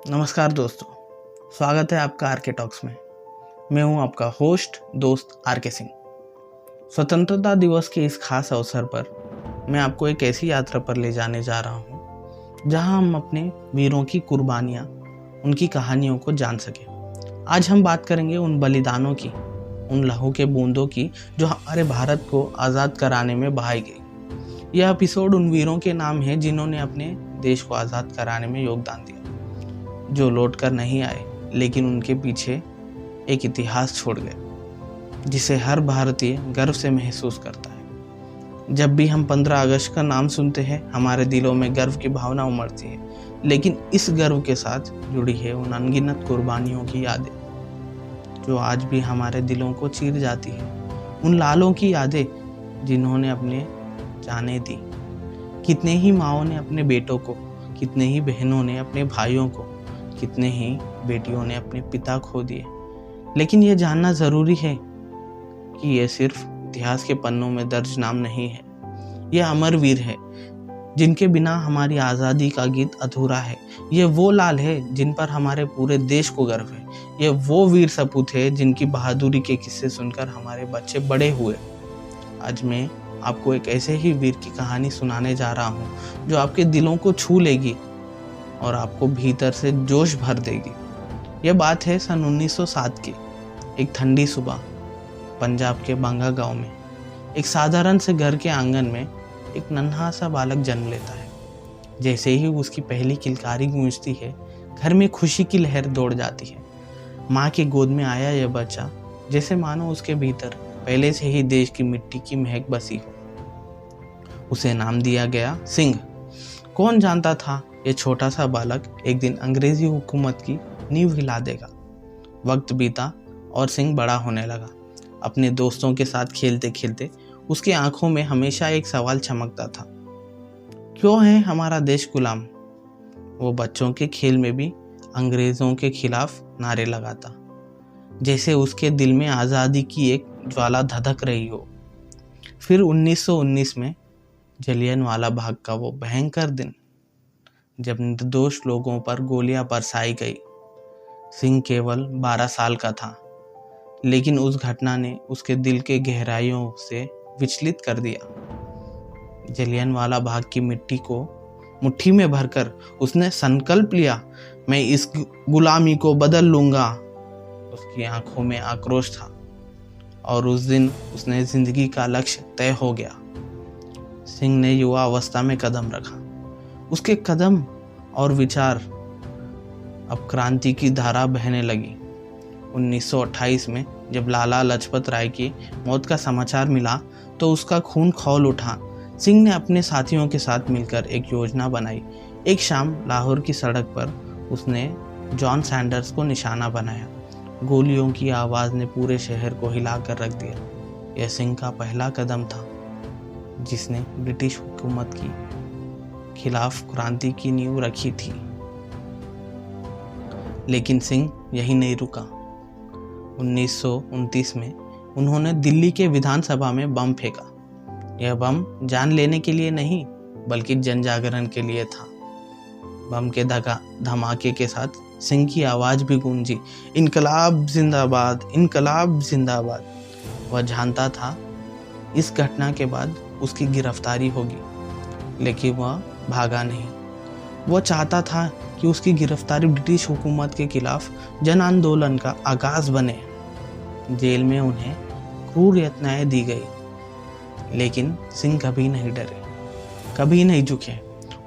नमस्कार दोस्तों, स्वागत है आपका आर के टॉक्स में। मैं हूं आपका होस्ट दोस्त आर के सिंह। स्वतंत्रता दिवस के इस खास अवसर पर मैं आपको एक ऐसी यात्रा पर ले जाने जा रहा हूं जहां हम अपने वीरों की कुर्बानियां, उनकी कहानियों को जान सकें। आज हम बात करेंगे उन बलिदानों की, उन लहू के बूंदों की जो हमारे भारत को आज़ाद कराने में बहाई गई। यह एपिसोड उन वीरों के नाम है जिन्होंने अपने देश को आज़ाद कराने में योगदान दिया, जो लौट कर नहीं आए लेकिन उनके पीछे एक इतिहास छोड़ गए जिसे हर भारतीय गर्व से महसूस करता है। जब भी हम 15 अगस्त का नाम सुनते हैं, हमारे दिलों में गर्व की भावना उमड़ती है, लेकिन इस गर्व के साथ जुड़ी है उन अनगिनत कुर्बानियों की यादें जो आज भी हमारे दिलों को चीर जाती है। उन लालों की यादें जिन्होंने अपने जानें दी। कितने ही माँओं ने अपने बेटों को, कितने ही बहनों ने अपने भाइयों को, कितने ही बेटियों ने अपने पिता खो दिए। लेकिन ये जानना ज़रूरी है कि ये सिर्फ इतिहास के पन्नों में दर्ज नाम नहीं है। ये अमर वीर है जिनके बिना हमारी आज़ादी का गीत अधूरा है। ये वो लाल है जिन पर हमारे पूरे देश को गर्व है। ये वो वीर सपूत है जिनकी बहादुरी के किस्से सुनकर हमारे बच्चे बड़े हुए। आज मैं आपको एक ऐसे ही वीर की कहानी सुनाने जा रहा हूँ जो आपके दिलों को छू लेगी और आपको भीतर से जोश भर देगी। यह बात है सन 1907 की एक ठंडी सुबह पंजाब के बांगा गांव में। एक साधारण से घर के आंगन में एक नन्हा सा बालक जन्म लेता है। जैसे ही उसकी पहली किलकारी गूंजती है, घर में खुशी की लहर दौड़ जाती है। माँ की गोद में आया यह बच्चा जैसे मानो उसके भीतर पहले से ही देश की मिट्टी की महक बसी हो। उसे नाम दिया गया सिंह। कौन जानता था ये छोटा सा बालक एक दिन अंग्रेजी हुकूमत की नींव हिला देगा। वक्त बीता और सिंह बड़ा होने लगा। अपने दोस्तों के साथ खेलते खेलते उसकी आंखों में हमेशा एक सवाल चमकता था, क्यों है हमारा देश गुलाम? वो बच्चों के खेल में भी अंग्रेजों के खिलाफ नारे लगाता, जैसे उसके दिल में आज़ादी की एक ज्वाला धधक रही हो। फिर 1919 में जलियांवाला बाग का वो भयंकर दिन, जब निर्दोष लोगों पर गोलियां बरसाई गई। सिंह केवल 12 साल का था, लेकिन उस घटना ने उसके दिल के गहराइयों से विचलित कर दिया। जलियांवाला बाग की मिट्टी को मुट्ठी में भरकर उसने संकल्प लिया, मैं इस गुलामी को बदल लूंगा। उसकी आंखों में आक्रोश था और उस दिन उसने जिंदगी का लक्ष्य तय हो गया। सिंह ने युवा अवस्था में कदम रखा। उसके कदम और विचार अब क्रांति की धारा बहने लगी। 1928 में जब लाला लाजपत राय की मौत का समाचार मिला तो उसका खून खौल उठा। सिंह ने अपने साथियों के साथ मिलकर एक योजना बनाई। एक शाम लाहौर की सड़क पर उसने जॉन सैंडर्स को निशाना बनाया। गोलियों की आवाज़ ने पूरे शहर को हिला कर रख दिया। यह सिंह का पहला कदम था जिसने ब्रिटिश हुकूमत की खिलाफ क्रांति की नींव रखी थी। लेकिन सिंह यही नहीं रुका। 1929 में उन्होंने दिल्ली के विधानसभा में बम फेंका। यह बम जान लेने के लिए नहीं बल्कि जन जागरण के लिए था। बम के धमाके के साथ सिंह की आवाज़ भी गूंजी, इनकलाब जिंदाबाद, इनकलाब जिंदाबाद। वह जानता था इस घटना के बाद उसकी गिरफ्तारी होगी, लेकिन वह भागा नहीं। वो चाहता था कि उसकी गिरफ्तारी ब्रिटिश हुकूमत के खिलाफ जन आंदोलन का आगाज बने। जेल में उन्हें क्रूर यातनाएं दी गई, लेकिन सिंह कभी नहीं डरे, कभी नहीं झुके।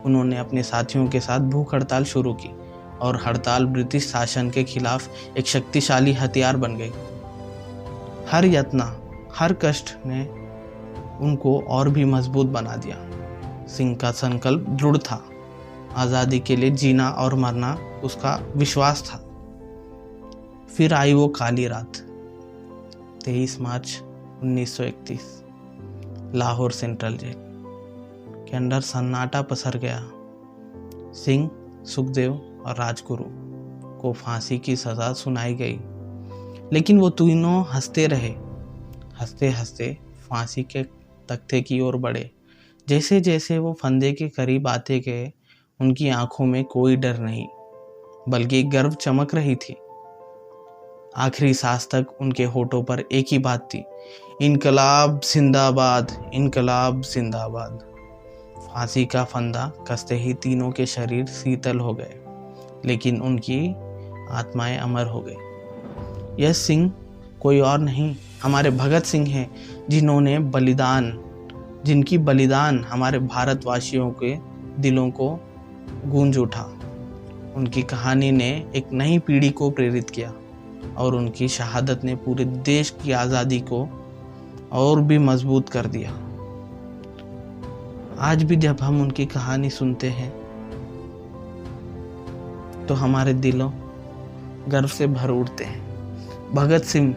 उन्होंने अपने साथियों के साथ भूख हड़ताल शुरू की और हड़ताल ब्रिटिश शासन के खिलाफ एक शक्तिशाली हथियार बन गई। हर यातना, हर कष्ट ने उनको और भी मजबूत बना दिया। सिंह का संकल्प दृढ़ था। आज़ादी के लिए जीना और मरना उसका विश्वास था। फिर आई वो काली रात, 23 मार्च 1931। लाहौर सेंट्रल जेल के अंदर सन्नाटा पसर गया। सिंह, सुखदेव और राजगुरु को फांसी की सज़ा सुनाई गई, लेकिन वो तीनों हंसते रहे। हंसते हंसते फांसी के तख्ते की ओर बढ़े। जैसे जैसे वो फंदे के करीब आते गए, उनकी आंखों में कोई डर नहीं बल्कि गर्व चमक रही थी। आखिरी सांस तक उनके होठों पर एक ही बात थी, इनकलाब जिंदाबाद, इनकलाब जिंदाबाद। फांसी का फंदा कसते ही तीनों के शरीर शीतल हो गए, लेकिन उनकी आत्माएं अमर हो गई। यह सिंह कोई और नहीं, हमारे भगत सिंह हैं, जिनकी बलिदान हमारे भारतवासियों के दिलों को गूंज उठा। उनकी कहानी ने एक नई पीढ़ी को प्रेरित किया और उनकी शहादत ने पूरे देश की आज़ादी को और भी मजबूत कर दिया। आज भी जब हम उनकी कहानी सुनते हैं तो हमारे दिलों गर्व से भर उठते हैं। भगत सिंह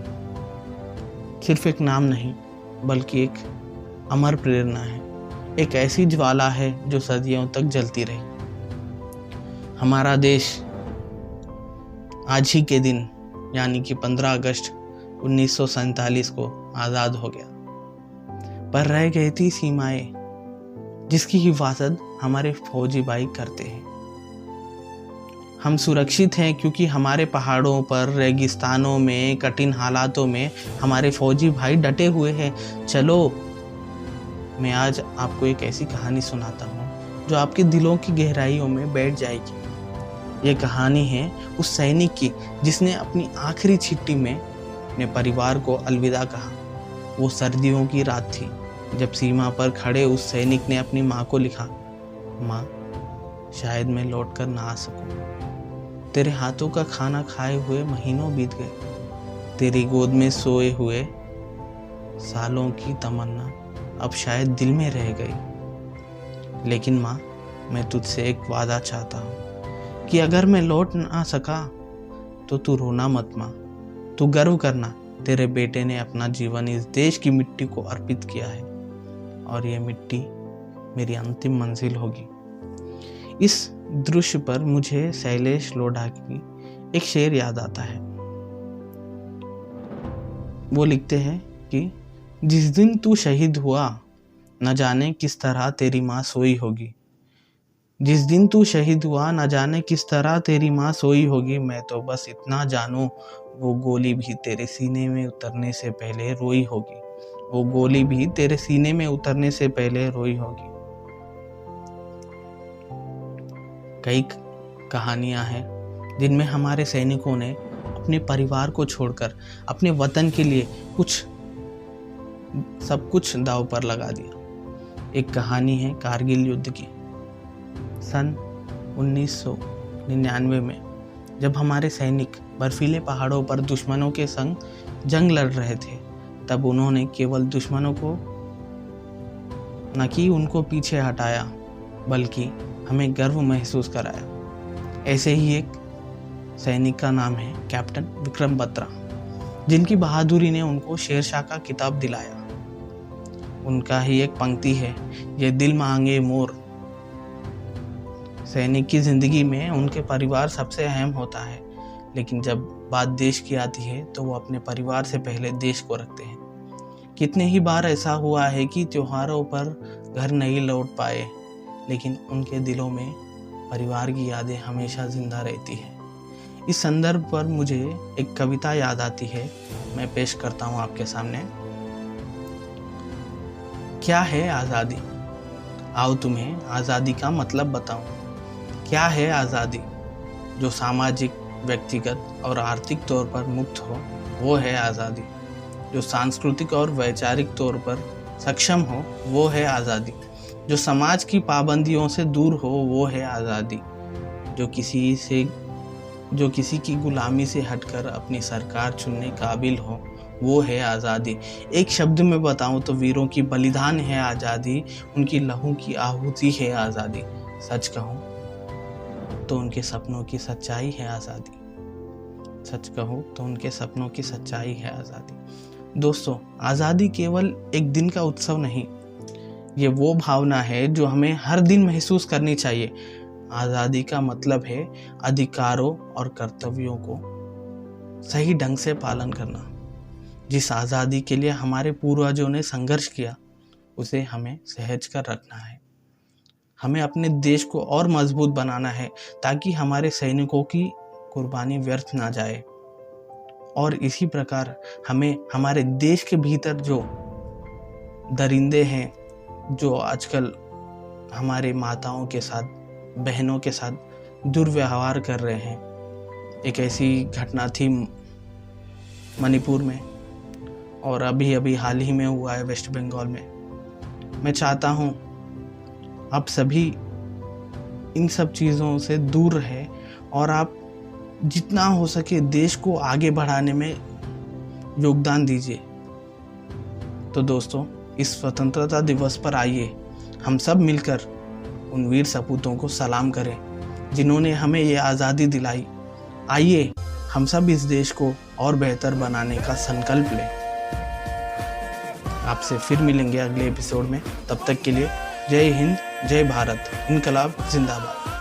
सिर्फ एक नाम नहीं, बल्कि एक अमर प्रेरणा है, एक ऐसी ज्वाला है जो सदियों तक जलती रही। हमारा देश आज ही के दिन यानी कि 15 अगस्त 1947 को आज़ाद हो गया, पर रह गई थी सीमाएं जिसकी हिफाजत हमारे फौजी भाई करते हैं। हम सुरक्षित हैं क्योंकि हमारे पहाड़ों पर, रेगिस्तानों में, कठिन हालातों में हमारे फौजी भाई डटे हुए हैं। चलो, मैं आज आपको एक ऐसी कहानी सुनाता हूँ जो आपके दिलों की गहराइयों में बैठ जाएगी। ये कहानी है उस सैनिक की जिसने अपनी आखिरी चिट्ठी में अपने परिवार को अलविदा कहा। वो सर्दियों की रात थी जब सीमा पर खड़े उस सैनिक ने अपनी माँ को लिखा, माँ, शायद मैं लौट कर ना आ सकूं। तेरे हाथों का खाना खाए हुए महीनों बीत गए, तेरी गोद में सोए हुए सालों की तमन्ना अब शायद दिल में रह गई। लेकिन माँ, मैं तुझसे एक वादा चाहता हूँ कि अगर मैं लौट ना सका तो तू रोना मत माँ, तू गर्व करना, तेरे बेटे ने अपना जीवन इस देश की मिट्टी को अर्पित किया है और ये मिट्टी मेरी अंतिम मंजिल होगी। इस दृश्य पर मुझे शैलेश लोढ़ा की एक शेर याद आता है। वो लिखते हैं कि जिस दिन तू शहीद हुआ न जाने किस तरह तेरी माँ सोई होगी। जिस दिन तू शहीद हुआ न जाने किस तरह तेरी माँ सोई होगी। मैं तो बस इतना जानूं, वो गोली भी तेरे सीने में उतरने से पहले रोई होगी। वो गोली भी तेरे सीने में उतरने से पहले रोई होगी। कई कहानियां हैं जिनमें हमारे सैनिकों ने अपने परिवार को छोड़कर अपने वतन के लिए सब कुछ दांव पर लगा दिया। एक कहानी है कारगिल युद्ध की। सन 1999 में जब हमारे सैनिक बर्फीले पहाड़ों पर दुश्मनों के संग जंग लड़ रहे थे, तब उन्होंने केवल दुश्मनों को न कि उनको पीछे हटाया, बल्कि हमें गर्व महसूस कराया। ऐसे ही एक सैनिक का नाम है कैप्टन विक्रम बत्रा, जिनकी बहादुरी ने उनको शेरशाह का खिताब दिलाया। उनका ही एक पंक्ति है, ये दिल मांगे मोर। सैनिक की जिंदगी में उनके परिवार सबसे अहम होता है, लेकिन जब बात देश की आती है तो वो अपने परिवार से पहले देश को रखते हैं। कितने ही बार ऐसा हुआ है कि त्योहारों पर घर नहीं लौट पाए, लेकिन उनके दिलों में परिवार की यादें हमेशा जिंदा रहती है। इस संदर्भ पर मुझे एक कविता याद आती है, मैं पेश करता हूँ आपके सामने। क्या है आज़ादी? आओ तुम्हें आज़ादी का मतलब बताऊं। क्या है आज़ादी? जो सामाजिक, व्यक्तिगत और आर्थिक तौर पर मुक्त हो, वो है आज़ादी। जो सांस्कृतिक और वैचारिक तौर पर सक्षम हो, वो है आज़ादी। जो समाज की पाबंदियों से दूर हो, वो है आज़ादी। जो किसी की गुलामी से हटकर अपनी सरकार चुनने काबिल हो, वो है आज़ादी। एक शब्द में बताऊं तो वीरों की बलिदान है आज़ादी, उनकी लहू की आहुति है आज़ादी। सच कहूं तो उनके सपनों की सच्चाई है आज़ादी। सच कहूं तो उनके सपनों की सच्चाई है आज़ादी। दोस्तों, आज़ादी केवल एक दिन का उत्सव नहीं, ये वो भावना है जो हमें हर दिन महसूस करनी चाहिए। आज़ादी का मतलब है अधिकारों और कर्तव्यों को सही ढंग से पालन करना। जिस आज़ादी के लिए हमारे पूर्वजों ने संघर्ष किया, उसे हमें सहेज कर रखना है। हमें अपने देश को और मजबूत बनाना है ताकि हमारे सैनिकों की कुर्बानी व्यर्थ ना जाए। और इसी प्रकार हमें हमारे देश के भीतर जो दरिंदे हैं, जो आजकल हमारे माताओं के साथ, बहनों के साथ दुर्व्यवहार कर रहे हैं, एक ऐसी घटना थी मणिपुर में और अभी अभी हाल ही में हुआ है वेस्ट बंगाल में। मैं चाहता हूँ आप सभी इन सब चीज़ों से दूर रहें और आप जितना हो सके देश को आगे बढ़ाने में योगदान दीजिए। तो दोस्तों, इस स्वतंत्रता दिवस पर आइए हम सब मिलकर उन वीर सपूतों को सलाम करें जिन्होंने हमें ये आज़ादी दिलाई। आइए हम सब इस देश को और बेहतर बनाने का संकल्प लें। आपसे फिर मिलेंगे अगले एपिसोड में। तब तक के लिए जय हिंद, जय भारत, इनकलाब जिंदाबाद।